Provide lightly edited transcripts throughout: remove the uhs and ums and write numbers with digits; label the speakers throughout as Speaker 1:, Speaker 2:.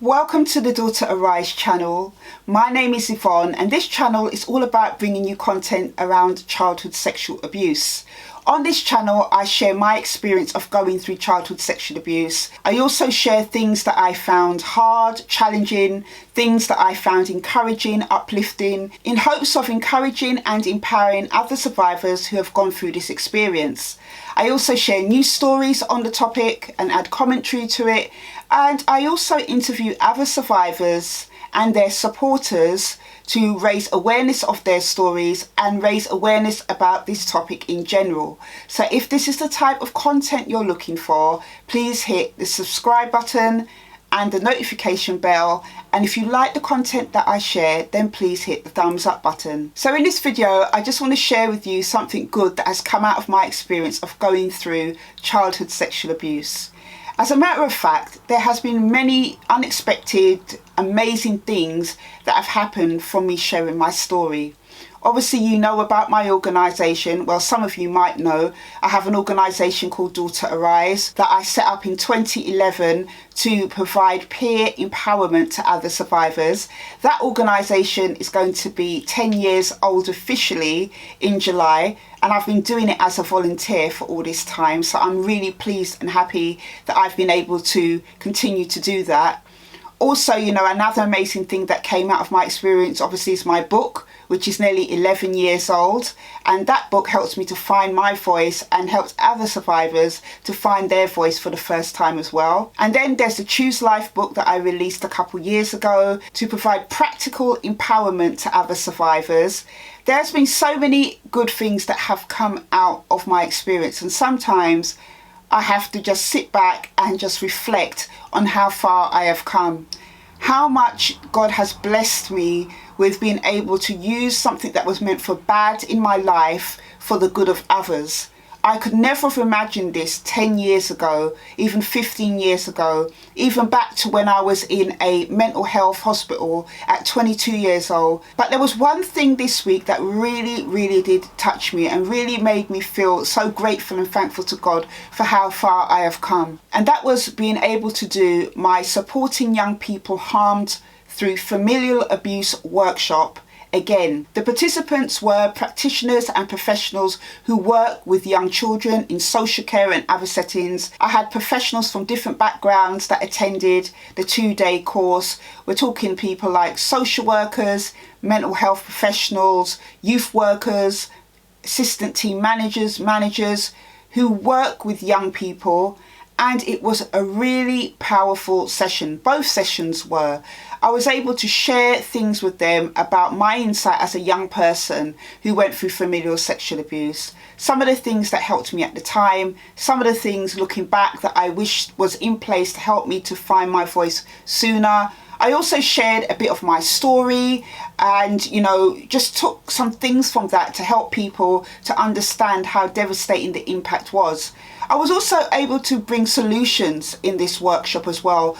Speaker 1: Welcome to the Daughter Arise channel. My name is Yvonne and this channel is all about bringing you content around childhood sexual abuse. On this channel I share my experience of going through childhood sexual abuse. I also share things that I found hard, challenging, things that I found encouraging, uplifting, in hopes of encouraging and empowering other survivors who have gone through this experience. I also share news stories on the topic and add commentary to it, and I also interview other survivors and their supporters to raise awareness of their stories and raise awareness about this topic in general. So if this is the type of content you're looking for, please hit the subscribe button and the notification bell, and if you like the content that I share, then please hit the thumbs up button. So in this video I just want to share with you something good that has come out of my experience of going through childhood sexual abuse. As a matter of fact, there has been many unexpected, amazing things that have happened from me sharing my story. Obviously you know about my organisation. Well, some of you might know I have an organisation called Daughter Arise that I set up in 2011 to provide peer empowerment to other survivors. That organisation is going to be 10 years old officially in July, and I've been doing it as a volunteer for all this time, so I'm really pleased and happy that I've been able to continue to do that. Also, you know, another amazing thing that came out of my experience obviously is my book, which is nearly 11 years old, and that book helps me to find my voice and helps other survivors to find their voice for the first time as well. And then there's the Choose Life book that I released a couple years ago to provide practical empowerment to other survivors. There's been so many good things that have come out of my experience, and sometimes I have to just sit back and just reflect on how far I have come. How much God has blessed me with being able to use something that was meant for bad in my life for the good of others. I could never have imagined this 10 years ago, even 15 years ago, even back to when I was in a mental health hospital at 22 years old. But there was one thing this week that really did touch me and really made me feel so grateful and thankful to God for how far I have come. And that was being able to do my Supporting Young People Harmed Through Familial Abuse workshop. Again, the participants were practitioners and professionals who work with young children in social care and other settings. I had professionals from different backgrounds that attended the 2-day course. We're talking people like social workers, mental health professionals, youth workers, assistant team managers who work with young people. And it was a really powerful session. Both sessions were. I was able to share things with them about my insight as a young person who went through familial sexual abuse. Some of the things that helped me at the time, some of the things looking back that I wish was in place to help me to find my voice sooner. I also shared a bit of my story and, you know, just took some things from that to help people to understand how devastating the impact was. I was also able to bring solutions in this workshop as well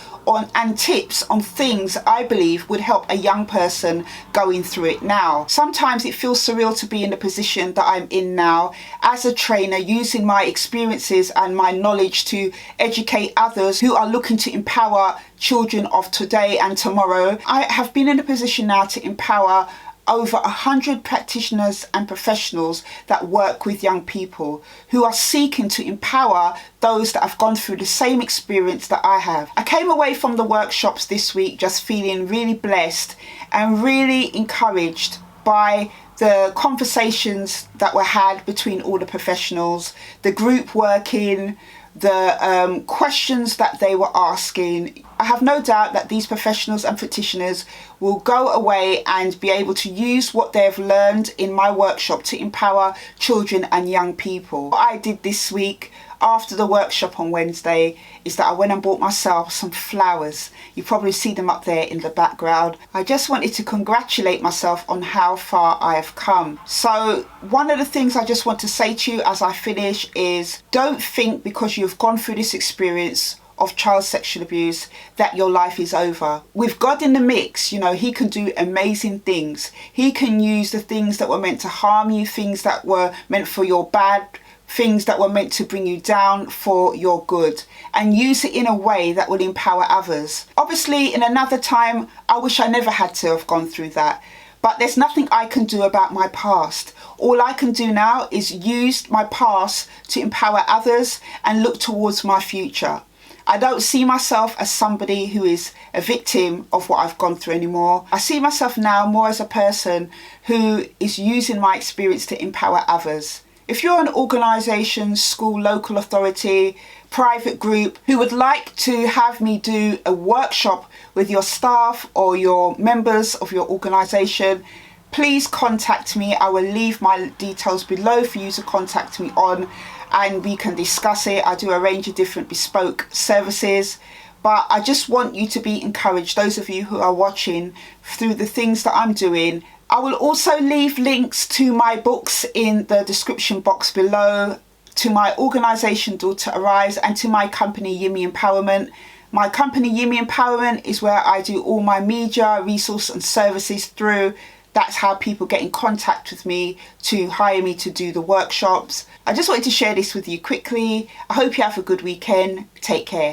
Speaker 1: and tips on things I believe would help a young person going through it now. Sometimes it feels surreal to be in the position that I'm in now as a trainer, using my experiences and my knowledge to educate others who are looking to empower children of today and tomorrow. I have been in a position now to empower over 100 practitioners and professionals that work with young people who are seeking to empower those that have gone through the same experience that I have. I came away from the workshops this week just feeling really blessed and really encouraged by the conversations that were had between all the professionals, the group working, the questions that they were asking. I have no doubt that these professionals and practitioners will go away and be able to use what they've learned in my workshop to empower children and young people. What I did this week after the workshop on Wednesday is that I went and bought myself some flowers. You probably see them up there in the background. I just wanted to congratulate myself on how far I have come. So one of the things I just want to say to you as I finish is, don't think because you've gone through this experience of child sexual abuse that your life is over. With God in the mix, you know, he can do amazing things. He can use the things that were meant to harm you, things that were meant for your bad things that were meant to bring you down for your good and use it in a way that will empower others. Obviously, in another time, I wish I never had to have gone through that. But there's nothing I can do about my past. All I can do now is use my past to empower others and look towards my future. I don't see myself as somebody who is a victim of what I've gone through anymore. I see myself now more as a person who is using my experience to empower others. If you're an organisation, school, local authority, private group who would like to have me do a workshop with your staff or your members of your organisation, please contact me. I will leave my details below for you to contact me on, and we can discuss it. I do a range of different bespoke services, but I just want you to be encouraged, those of you who are watching, through the things that I'm doing. I will also leave links to my books in the description box below, to my organisation Daughter Arise, and to my company YEME Empowerment. My company YEME Empowerment is where I do all my media, resource and services through. That's how people get in contact with me to hire me to do the workshops. I just wanted to share this with you quickly. I hope you have a good weekend. Take care.